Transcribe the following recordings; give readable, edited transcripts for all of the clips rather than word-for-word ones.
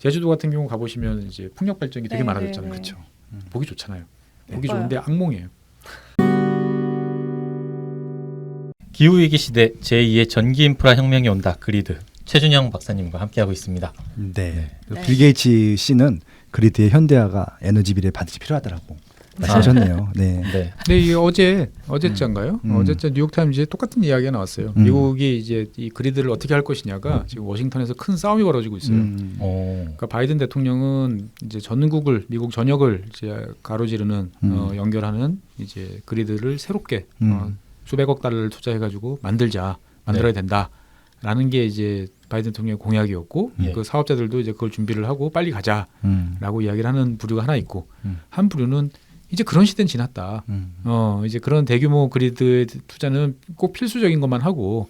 제주도 같은 경우 가보시면 이제 풍력 발전기 되게 네, 많아졌잖아요. 네, 네. 그렇죠. 보기 좋잖아요. 보기 예뻐요. 좋은데 악몽이에요. 기후위기 시대 제2의 전기 인프라 혁명이 온다. 그리드 최준영 박사님과 함께하고 있습니다. 네. 네. 빌 게이츠 씨는 그리드의 현대화가 에너지 비례에 반드시 필요하다라고 말씀하셨네요. 네. 네. 근데 이게 어제자인가요? 음. 어제자 뉴욕타임즈에 똑같은 이야기가 나왔어요. 미국이 이제 이 그리드를 어떻게 할 것이냐가 지금 워싱턴에서 큰 싸움이 벌어지고 있어요. 그러니까 바이든 대통령은 이제 전국을 미국 전역을 이제 가로지르는 연결하는 이제 그리드를 새롭게 수백억 달러를 투자해가지고 만들어야 된다라는 게 이제 바이든 대통령의 공약이었고 그 사업자들도 이제 그걸 준비를 하고 빨리 가자라고 이야기를 하는 부류가 하나 있고 한 부류는 이제 그런 시대는 지났다. 이제 그런 대규모 그리드의 투자는 꼭 필수적인 것만 하고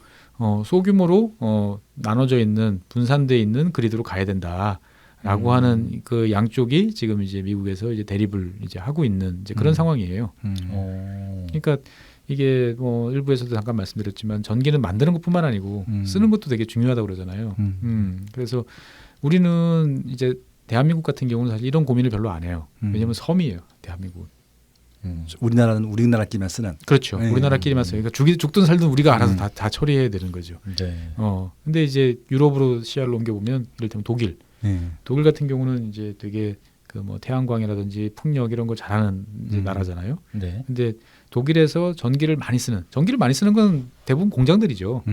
소규모로 나눠져 있는 분산돼 있는 그리드로 가야 된다라고 하는 그 양쪽이 지금 이제 미국에서 이제 대립을 이제 하고 있는 이제 그런 상황이에요. 그러니까 이게 뭐 일부에서도 잠깐 말씀드렸지만 전기는 만드는 것뿐만 아니고 쓰는 것도 되게 중요하다고 그러잖아요. 그래서 우리는 이제 대한민국 같은 경우는 사실 이런 고민을 별로 안 해요. 왜냐하면 섬이에요, 대한민국은. 우리나라는 우리나라끼리만 쓰는. 그렇죠. 네. 우리나라끼리만 써요. 그러니까 죽든 살든 우리가 알아서 다 처리해야 되는 거죠. 네. 근데 이제 유럽으로 시야를 옮겨보면 이를테면 독일 같은 경우는 이제 되게 그 뭐 태양광이라든지 풍력 이런 걸 잘하는 이제 나라잖아요. 네. 근데 독일에서 전기를 많이 쓰는 건 대부분 공장들이죠.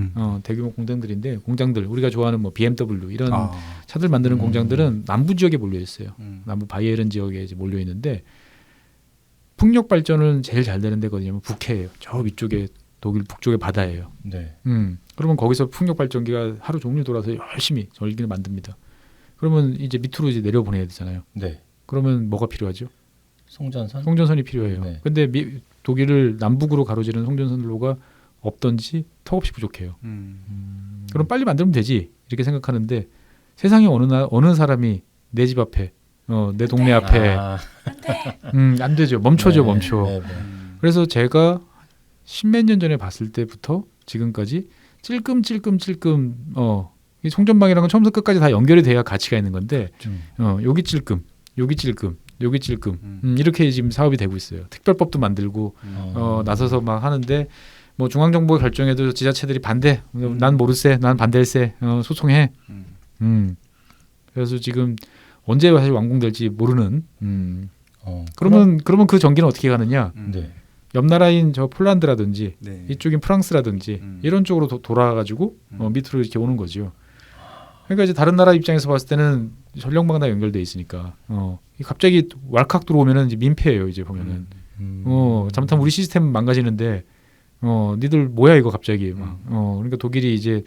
대규모 공장들인데 공장들 우리가 좋아하는 뭐 BMW 이런 차들 만드는 공장들은 남부 지역에 몰려 있어요. 남부 바이에른 지역에 이제 몰려 있는데 풍력 발전은 제일 잘 되는 데가 어디냐면 북해예요. 저 위쪽에 독일 북쪽의 바다예요. 네. 그러면 거기서 풍력 발전기가 하루 종일 돌아서 열심히 전기를 만듭니다. 그러면 이제 밑으로 이제 내려 보내야 되잖아요. 네. 그러면 뭐가 필요하죠? 송전선? 송전선이 필요해요. 네. 근데 독일을 남북으로 가로지르는 송전선로가 없던지 턱없이 부족해요. 그럼 빨리 만들면 되지 이렇게 생각하는데 세상에 어느 사람이 내 집 앞에 내 동네 앞에 안 되죠. 멈춰. 네. 그래서 제가 십몇 년 전에 봤을 때부터 지금까지 찔끔찔끔 이 송전망이라는 건 처음부터 끝까지 다 연결이 돼야 가치가 있는 건데 여기 찔끔 이렇게 지금 사업이 되고 있어요. 특별법도 만들고 나서서 막 하는데 뭐 중앙정부 결정에도 지자체들이 반대, 난 모르세, 난 반대세, 소송해. 그래서 지금 언제 사실 완공될지 모르는. 그러면 그 전기는 어떻게 가느냐? 네. 옆 나라인 저 폴란드라든지 네. 이쪽인 프랑스라든지 이런 쪽으로 돌아가지고 밑으로 이렇게 오는 거죠. 그러니까 이제 다른 나라 입장에서 봤을 때는 전력망 다 연결돼 있으니까 갑자기 왈칵 들어오면은 이제 민폐예요. 이제 보면은 잘못하면 우리 시스템 망가지는데 니들 뭐야 이거 갑자기 막 그러니까 독일이 이제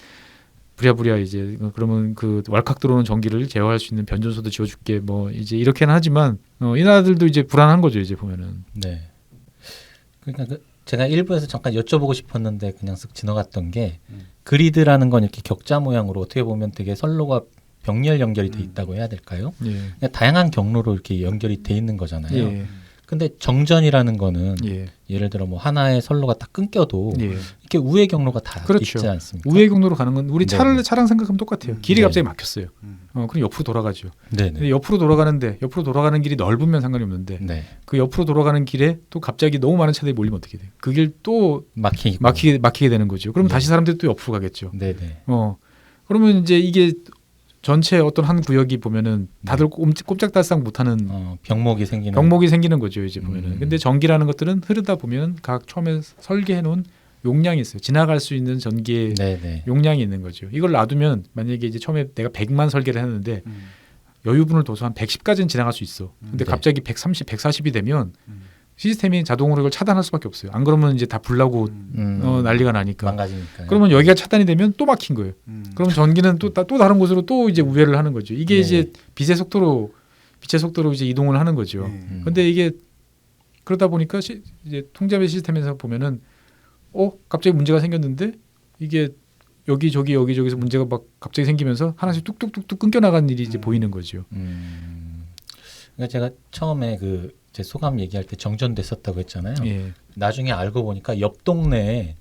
부랴부랴 이제 그러면 그 왈칵 들어오는 전기를 제어할 수 있는 변전소도 지어줄게 뭐 이제 이렇게는 하지만 이 나라들도 이제 불안한 거죠. 이제 보면은. 네. 그러니까 제가 일부에서 잠깐 여쭤보고 싶었는데 그냥 쓱 지나갔던 게 그리드라는 건 이렇게 격자 모양으로 어떻게 보면 되게 선로가 병렬 연결이 돼 있다고 해야 될까요? 예. 그러니까 다양한 경로로 이렇게 연결이 돼 있는 거잖아요. 예. 근데 정전이라는 거는 예. 예를 들어 뭐 하나의 선로가 딱 끊겨도 예. 이렇게 우회 경로가 다 그렇죠. 있지 않습니까? 우회 경로로 가는 건 우리 차랑 생각하면 똑같아요. 길이 네. 갑자기 막혔어요. 그럼 옆으로 돌아가죠. 네네. 근데 옆으로 돌아가는 길이 넓으면 상관이 없는데 네. 그 옆으로 돌아가는 길에 또 갑자기 너무 많은 차들이 몰리면 어떻게 돼요? 그 길 또 막히게 되는 거죠. 그럼 네. 다시 사람들이 또 옆으로 가겠죠. 네네. 그러면 이제 이게 전체 어떤 한 구역이 보면은 다들 꼼짝달싹 못하는 병목이 생기는 거죠. 이제 보면은. 근데 전기라는 것들은 흐르다 보면 각 처음에 설계해 놓은 용량이 있어요. 지나갈 수 있는 전기의 네네. 용량이 있는 거죠. 이걸 놔두면 만약에 이제 처음에 내가 100만 설계를 했는데 여유분을 둬서 한 110까지는 지나갈 수 있어. 근데 네. 갑자기 130, 140이 되면 시스템이 자동으로 이걸 차단할 수밖에 없어요. 안 그러면 이제 다 불나고 난리가 나니까. 망가지니까. 그러면 여기가 차단이 되면 또 막힌 거예요. 그러면 전기는 또 다른 곳으로 또 이제 우회를 하는 거죠. 이게 이제 빛의 속도로 이제 이동을 하는 거죠. 근데 이게 그러다 보니까 이제 통제배 시스템에서 보면은 갑자기 문제가 생겼는데 이게 여기저기서 문제가 막 갑자기 생기면서 하나씩 뚝뚝뚝뚝 끊겨 나가는 일이 이제 보이는 거죠. 그러니까 제가 처음에 제 소감 얘기할 때 정전됐었다고 했잖아요. 예. 나중에 알고 보니까 옆 동네에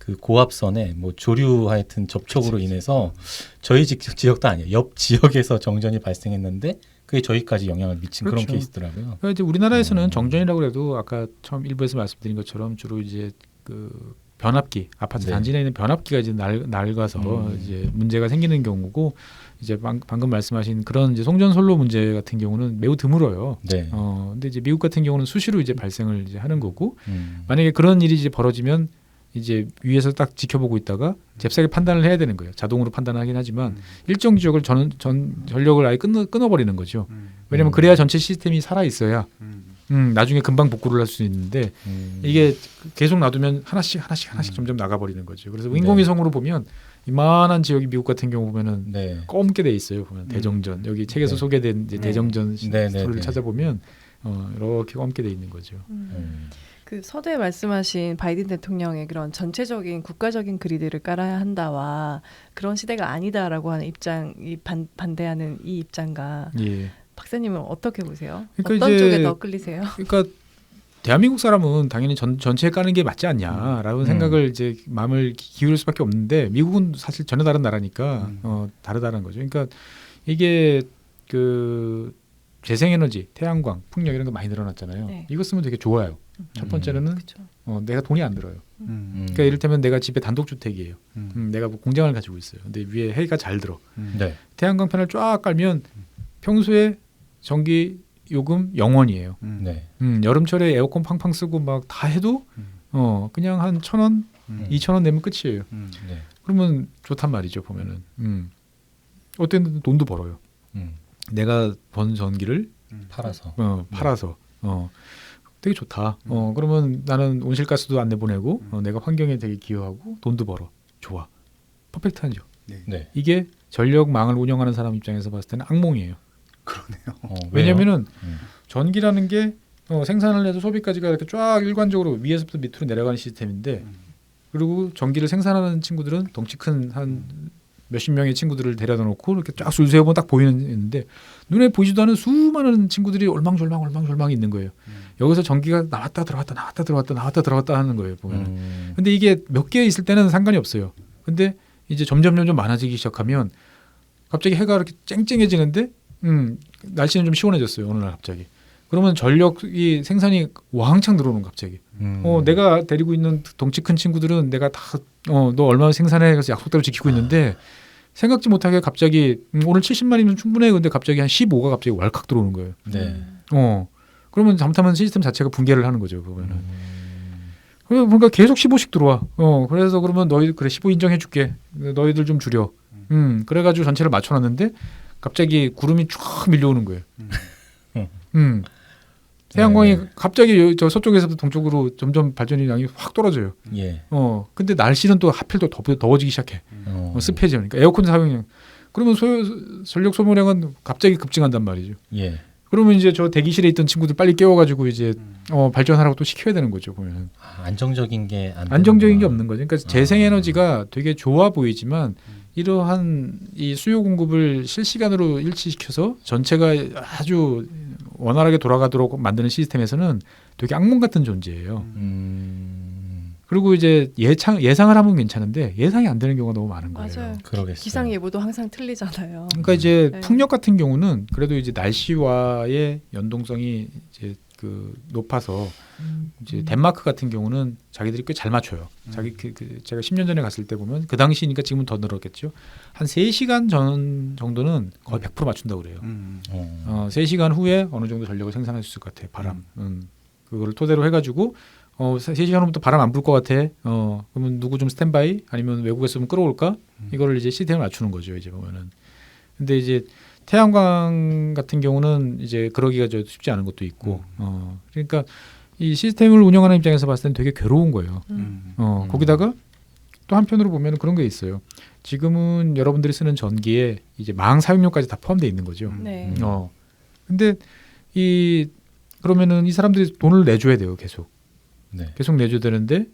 그 고압선의 뭐 조류 하여튼 접촉으로 인해서 저희 지역도 아니에요. 옆 지역에서 정전이 발생했는데 그게 저희까지 영향을 미친 그런 그렇죠. 케이스더라고요. 그러니까 이제 우리나라에서는 정전이라고 해도 아까 처음 일부에서 말씀드린 것처럼 주로 이제 그 변압기 아파트 네. 단지 내에 있는 변압기가 이제 낡아서 이제 문제가 생기는 경우고 이제 방금 말씀하신 그런 이제 송전선로 문제 같은 경우는 매우 드물어요. 네. 근데 이제 미국 같은 경우는 수시로 이제 발생을 이제 하는 거고 만약에 그런 일이 이제 벌어지면 이제 위에서 딱 지켜보고 있다가 잽싸게 판단을 해야 되는 거예요. 자동으로 판단하긴 하지만 일정 지역을 전 전력을 아예 끊어버리는 거죠. 왜냐하면 그래야 전체 시스템이 살아 있어야 나중에 금방 복구를 할 수 있는데 이게 계속 놔두면 하나씩 점점 나가버리는 거죠. 그래서 인공위성으로 보면 이만한 지역이 미국 같은 경우 보면은 네. 검게 돼 있어요. 보면 대정전 여기 책에서 네. 소개된 이제 네. 대정전 네, 스토리를 네. 찾아보면 이렇게 검게 돼 있는 거죠. 그 서두에 말씀하신 바이든 대통령의 그런 전체적인 국가적인 그리드를 깔아야 한다와 그런 시대가 아니다라고 하는 입장이 반대하는 이 입장과 예. 박사님은 어떻게 보세요? 그러니까 어떤 이제 쪽에 더 끌리세요? 그러니까 대한민국 사람은 당연히 전체에 까는 게 맞지 않냐라는 생각을 이제 마음을 기울일 수밖에 없는데 미국은 사실 전혀 다른 나라니까 다르다는 거죠. 그러니까 이게 그 재생에너지, 태양광, 풍력 이런 거 많이 늘어났잖아요. 네. 이거 쓰면 되게 좋아요. 첫 번째로는 그렇죠. 내가 돈이 안 들어요. 음. 그러니까 이를테면 내가 집에 단독주택이에요. 음. 내가 뭐 공장을 가지고 있어요. 근데 위에 해가 잘 들어. 네. 태양광 패널 쫙 깔면 평소에 전기 요금 0원이에요. 네. 여름철에 에어컨 팡팡 쓰고 막 다 해도 그냥 한 1,000원, 2,000원 내면 끝이에요. 네. 그러면 좋단 말이죠. 보면은 어떤 돈도 벌어요. 내가 번 전기를 팔아서. 팔아서 되게 좋다. 그러면 나는 온실가스도 안 내보내고 내가 환경에 되게 기여하고 돈도 벌어. 좋아. 퍼펙트하죠. 네. 이게 전력망을 운영하는 사람 입장에서 봤을 때는 악몽이에요. 그러네요. 왜냐면은 전기라는 게 생산을 해서 소비까지가 이렇게 쫙 일관적으로 위에서부터 밑으로 내려가는 시스템인데 그리고 전기를 생산하는 친구들은 덩치 큰 한 몇십 명의 친구들을 데려다 놓고 이렇게 쫙 줄 세워보면 딱 보이는데 눈에 보이지도 않은 수많은 친구들이 얼망졸망 있는 거예요. 여기서 전기가 나왔다 들어갔다 하는 거예요. 보면. 근데 이게 몇 개 있을 때는 상관이 없어요. 근데 이제 점점 많아지기 시작하면 갑자기 해가 이렇게 쨍쨍해지는데 날씨는 좀 시원해졌어요. 어느 날 갑자기. 그러면 전력이 생산이 왕창 들어오는 거 갑자기. 내가 데리고 있는 덩치 큰 친구들은 내가 다 너 얼마나 생산해 그래서 약속대로 지키고 있는데 생각지 못하게 갑자기 오늘 70만이면 충분해. 근데 갑자기 한 15가 갑자기 왈칵 들어오는 거예요. 네. 그러면 잘못하면 시스템 자체가 붕괴를 하는 거죠. 보면은. 그러니까 계속 15씩 들어와. 그래서 그러면 너희들 그래 15 인정해줄게. 너희들 좀 줄여. 그래가지고 전체를 맞춰놨는데 갑자기 구름이 쫙 밀려오는 거예요. 태양광이 갑자기 저 서쪽에서부터 동쪽으로 점점 발전량이 확 떨어져요. 예. 근데 날씨는 또 하필 또 더워지기 시작해. 습해져. 그러니까 에어컨 사용량. 그러면 전력 소모량은 갑자기 급증한단 말이죠. 예. 그러면 이제 저 대기실에 있던 친구들 빨리 깨워가지고 이제 발전하라고 또 시켜야 되는 거죠. 보면 안정적인 게 안정적인 게 없는 거죠. 그러니까 재생에너지가 되게 좋아 보이지만 이러한 이 수요 공급을 실시간으로 일치시켜서 전체가 아주 원활하게 돌아가도록 만드는 시스템에서는 되게 악몽 같은 존재예요. 그리고 이제 예상을 하면 괜찮은데 예상이 안 되는 경우가 너무 많은 거예요. 맞아요. 그러겠어요. 기상 예보도 항상 틀리잖아요. 그러니까 이제 네. 풍력 같은 경우는 그래도 이제 날씨와의 연동성이 이제 그 높아서 이제 덴마크 같은 경우는 자기들이 꽤 잘 맞춰요. 자기 제가 10년 전에 갔을 때 보면 그 당시니까 지금은 더 늘었겠죠. 한 3시간 전 정도는 거의 100% 맞춘다고 그래요. 3시간 후에 어느 정도 전력을 생산할 수 있을 것 같아. 바람. 그거를 토대로 해가지고 3시간 후부터 바람 안 불 것 같아. 그러면 누구 좀 스탠바이 아니면 외국에서 좀 끌어올까? 이거를 이제 시스템을 맞추는 거죠. 이제 보면은. 근데 이제 태양광 같은 경우는 이제 그러기가 좀 쉽지 않은 것도 있고. 그러니까 이 시스템을 운영하는 입장에서 봤을 때는 되게 괴로운 거예요. 거기다가 또 한편으로 보면 그런 게 있어요. 지금은 여러분들이 쓰는 전기에 이제 망 사용료까지 다 포함되어 있는 거죠. 네. 근데 그러면은 이 사람들이 돈을 내줘야 돼요. 계속. 네. 계속 내줘야 되는데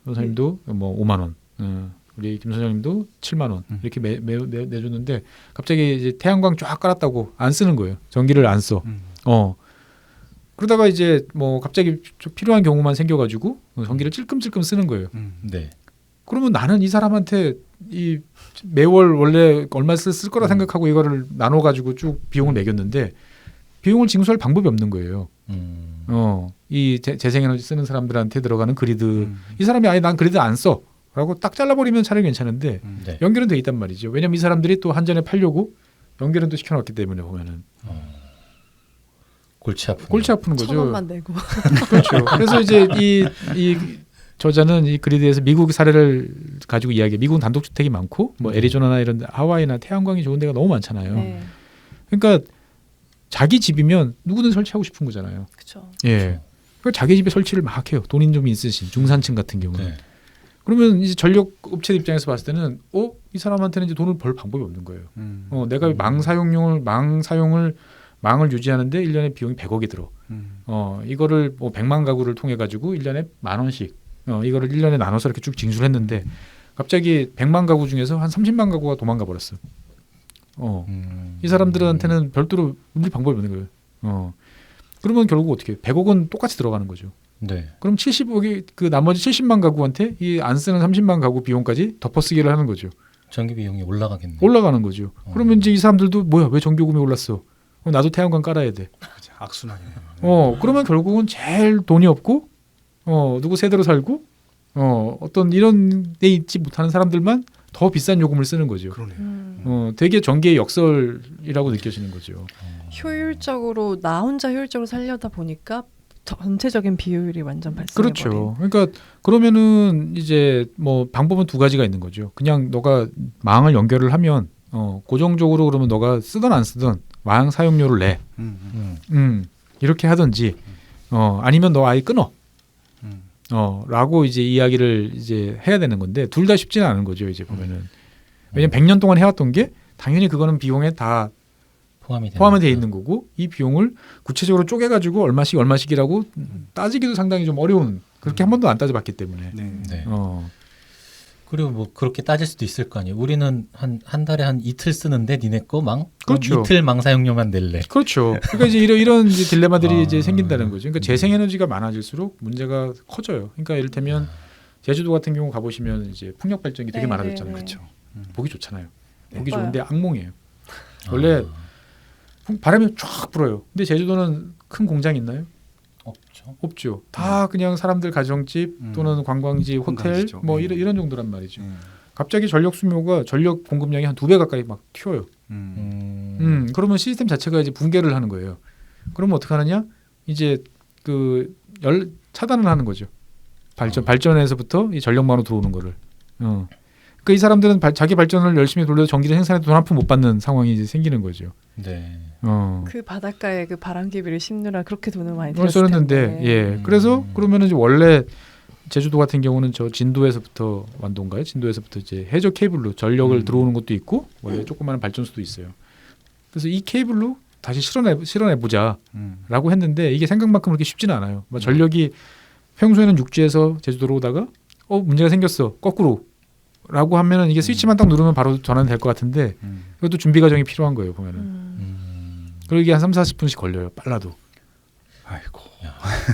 선생님도 뭐 5만 원, 우리 김 선생님도 7만 원 이렇게 내줬는데 갑자기 이제 태양광 쫙 깔았다고 안 쓰는 거예요. 전기를 안 써. 그러다가 이제 뭐 갑자기 좀 필요한 경우만 생겨가지고 전기를 찔끔찔끔 쓰는 거예요. 네. 그러면 나는 이 사람한테 이 매월 원래 얼마 쓸 거라 생각하고 이거를 나눠 가지고 쭉 비용을 매겼는데 비용을 징수할 방법이 없는 거예요. 이 재생에너지 쓰는 사람들한테 들어가는 그리드 이 사람이 아예 난 그리드 안 써라고 딱 잘라버리면 차라리 괜찮은데 네. 연결은 돼 있단 말이죠. 왜냐면 이 사람들이 또 한전에 팔려고 연결은 또 시켜놨기 때문에 보면은 골치 아픈. 골치 아픈 거죠. 1,000원만 내고. 그렇죠. 그래서 이제 이 저자는 이 그리드에서 미국 사례를 가지고 이야기해. 미국은 단독주택이 많고 뭐 애리조나나 이런 데, 하와이나 태양광이 좋은 데가 너무 많잖아요. 네. 그러니까 자기 집이면 누구든 설치하고 싶은 거잖아요. 그렇죠. 예. 그러니까 자기 집에 설치를 막 해요. 돈이 좀 있으신 중산층 같은 경우는. 네. 그러면 이제 전력 업체 입장에서 봤을 때는 이 사람한테는 이제 돈을 벌 방법이 없는 거예요. 내가 망을 유지하는데 1년에 비용이 100억이 들어. 이거를 뭐 100만 가구를 통해 가지고 1년에 10,000원씩 이거를 1년에 나눠서 이렇게 쭉 징수를 했는데 갑자기 100만 가구 중에서 한 30만 가구가 도망가 버렸어. 이 사람들한테는 별도로 문질 방법이 없는 거예요. 그러면 결국 어떻게 100억은 똑같이 들어가는 거죠. 네. 그럼 70억이 그 나머지 70만 가구한테 이 안 쓰는 30만 가구 비용까지 덮어쓰기를 하는 거죠. 전기 비용이 올라가겠네. 올라가는 거죠. 그러면 이제 이 사람들도 뭐야 왜 전기요금이 올랐어? 나도 태양광 깔아야 돼. 악순환이네요. 그러면 결국은 제일 돈이 없고 누구 세대로 살고 어떤 이런 데 있지 못하는 사람들만 더 비싼 요금을 쓰는 거죠. 그러네요. 되게 전기의 역설이라고 느껴지는 거죠. 효율적으로 나 혼자 효율적으로 살려다 보니까 전체적인 비효율이 완전 발생해 그렇죠. 그러니까 그러면은 이제 뭐 방법은 두 가지가 있는 거죠. 그냥 너가 망을 연결을 하면 고정적으로 그러면 너가 쓰든 안 쓰든 망 사용료를 내. 이렇게 하든지 아니면 너 아예 끊어. 라고 이제 이야기를 이제 해야 되는 건데 둘 다 쉽지는 않은 거죠. 이제 보면은 왜냐면 100년 동안 해왔던 게 당연히 그거는 비용에 다 포함이 돼 있는 거고 이 비용을 구체적으로 쪼개가지고 얼마씩이라고 따지기도 상당히 좀 어려운 그렇게 한 번도 안 따져봤기 때문에. 네. 그리고 뭐 그렇게 따질 수도 있을 거 아니에요. 우리는 한 달에 한 이틀 쓰는데 니네 거 망? 그렇죠. 이틀 망 사용료만 낼래. 그렇죠. 그러니까 이제 이런 이제 딜레마들이 이제 생긴다는 거죠. 그러니까 재생에너지가 많아질수록 문제가 커져요. 그러니까 이를테면 제주도 같은 경우 가보시면 이제 풍력 발전기 되게 많아졌잖아요. 그렇죠. 보기 좋잖아요. 보기 예뻐요. 좋은데 악몽이에요. 원래 바람이 쫙 불어요. 근데 제주도는 큰 공장 있나요? 없죠. 다 그냥 사람들 가정집 또는 관광지, 호텔 관광지죠. 뭐 이런 정도란 말이죠. 갑자기 전력 수요가 전력 공급량이 한 2배 가까이 막 튀어요. 그러면 시스템 자체가 이제 붕괴를 하는 거예요. 그러면 어떻게 하느냐? 이제 그 열 차단을 하는 거죠. 발전에서부터 이 전력망으로 들어오는 거를. 그러니까 이 사람들은 자기 발전을 열심히 돌려서 전기를 생산해도 돈 한 푼 못 받는 상황이 이제 생기는 거죠. 네. 그 바닷가에 그 바람개비를 심느라 그렇게 돈을 많이 들였을 썼는데, 텐데. 예. 그래서 그러면은 이제 원래 제주도 같은 경우는 저 진도에서부터 완도인가요? 진도에서부터 이제 해저 케이블로 전력을 들어오는 것도 있고 원래 조그마한 발전소도 있어요. 그래서 이 케이블로 다시 실어내 보자라고 했는데 이게 생각만큼 그렇게 쉽지는 않아요. 뭐 전력이 평소에는 육지에서 제주도로 오다가 문제가 생겼어 거꾸로라고 하면은 이게 스위치만 딱 누르면 바로 전환될 것 같은데 이것도 준비 과정이 필요한 거예요 보면은. 그리고 이게 한 3-40분씩 걸려요. 빨라도. 아이고.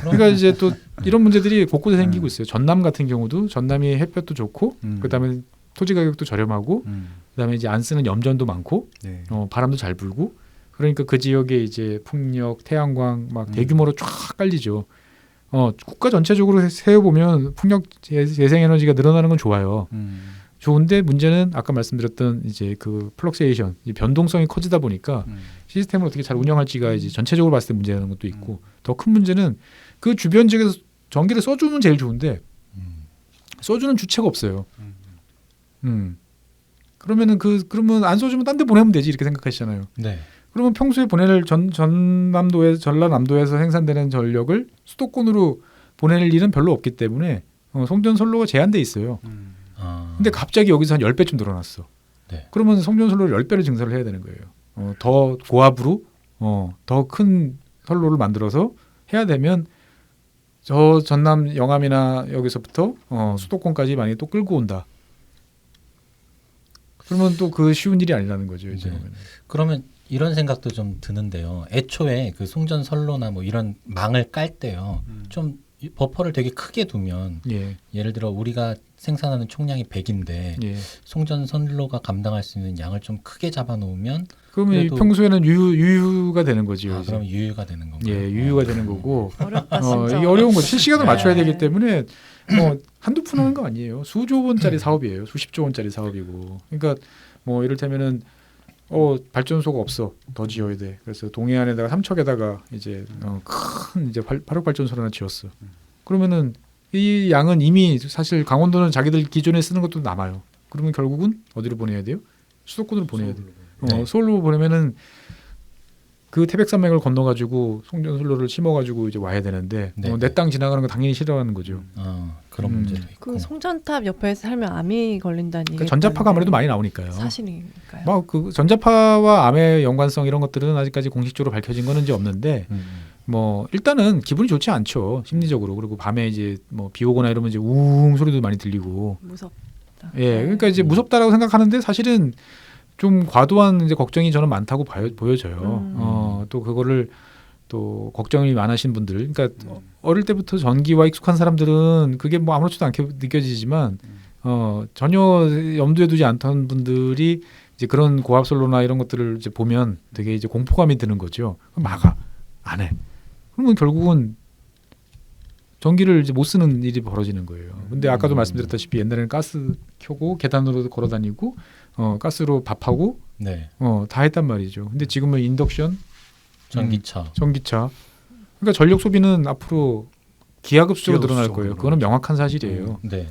그러니까 이제 또 이런 문제들이 곳곳에 생기고 있어요. 전남 같은 경우도 전남이 햇볕도 좋고 그다음에 토지 가격도 저렴하고 그다음에 이제 안 쓰는 염전도 많고 네. 바람도 잘 불고 그러니까 그 지역에 이제 풍력, 태양광 막 대규모로 쫙 깔리죠. 국가 전체적으로 세어보면 풍력 재생에너지가 늘어나는 건 좋아요. 좋은데 문제는 아까 말씀드렸던 이제 그 플럭세이션, 변동성이 커지다 보니까 시스템을 어떻게 잘 운영할지가 이제 전체적으로 봤을 때 문제라는 것도 있고 더 큰 문제는 그 주변 지역에서 전기를 써주면 제일 좋은데 써주는 주체가 없어요. 그러면 안 써주면 딴 데 보내면 되지 이렇게 생각하시잖아요. 네. 그러면 평소에 보낼 전라남도에서 생산되는 전력을 수도권으로 보낼 일은 별로 없기 때문에 송전선로가 제한돼 있어요. 근데 갑자기 여기서 한 10배쯤 늘어났어. 네. 그러면 송전선로를 10배를 증설을 해야 되는 거예요. 더 고압으로 더 큰 선로를 만들어서 해야 되면 저 전남 영암이나 여기서부터 수도권까지 만약에 또 끌고 온다. 그러면 또 그 쉬운 일이 아니라는 거죠. 이제 네. 그러면 이런 생각도 좀 드는데요. 애초에 그 송전선로나 뭐 이런 망을 깔 때요. 좀 이 버퍼를 되게 크게 두면 예. 예를 들어 우리가 생산하는 총량이 100인데 예. 송전 선로가 감당할 수 있는 양을 좀 크게 잡아놓으면 그러면 이 그래도- 평소에는 유유가 되는 거지요. 아, 이제. 그럼 유효가 되는 건가요? 예, 유유가 되는 거고. 어렵다 진짜. 이게 어려운 거 실시간으로 네. 맞춰야 되기 때문에 뭐 한두 푼 하는 거 아니에요. 수조 원짜리 사업이에요. 수십조 원짜리 사업이고. 그러니까 뭐 이를테면은 발전소가 없어. 더 지어야 돼. 그래서 동해안에다가 삼척에다가 이제 큰 이제 화력 발전소를 하나 지었어. 그러면은 이 양은 이미 사실 강원도는 자기들 기존에 쓰는 것도 남아요. 그러면 결국은 어디로 보내야 돼요? 수도권으로 보내야 돼. 네. 서울로 보내면은 그 태백산맥을 건너가지고 송전선로를 심어가지고 이제 와야 되는데 네. 내 땅 지나가는 거 당연히 싫어하는 거죠. 그런 문제도 있고. 그 송전탑 옆에 살면 암이 걸린다는 얘기. 그러니까 전자파가 아무래도 많이 나오니까요. 사실일까요? 뭐 그 전자파와 암의 연관성 이런 것들은 아직까지 공식적으로 밝혀진 거는 이제 없는데 뭐 일단은 기분이 좋지 않죠 심리적으로. 그리고 밤에 이제 뭐 비 오거나 이러면 이제 우웅 소리도 많이 들리고. 무섭다. 예, 그러니까 이제 무섭다라고 생각하는데 사실은 좀 과도한 이제 걱정이 저는 많다고 보여져요. 또 그거를 또 걱정이 많으신 분들, 그러니까 어릴 때부터 전기와 익숙한 사람들은 그게 뭐 아무렇지도 않게 느껴지지만 전혀 염두에 두지 않던 분들이 이제 그런 고압선로나 이런 것들을 이제 보면 되게 이제 공포감이 드는 거죠. 그럼 막아 안 해. 그러면 결국은 전기를 이제 못 쓰는 일이 벌어지는 거예요. 근데 아까도 말씀드렸다시피 옛날에는 가스 켜고 계단으로 걸어다니고 가스로 밥하고 네. 다 했단 말이죠. 근데 지금은 인덕션, 전기차. 전기차. 그러니까 전력 소비는 앞으로 기하급수로 늘어날 기하급수적으로 거예요. 그거는 명확한 사실이에요. 네.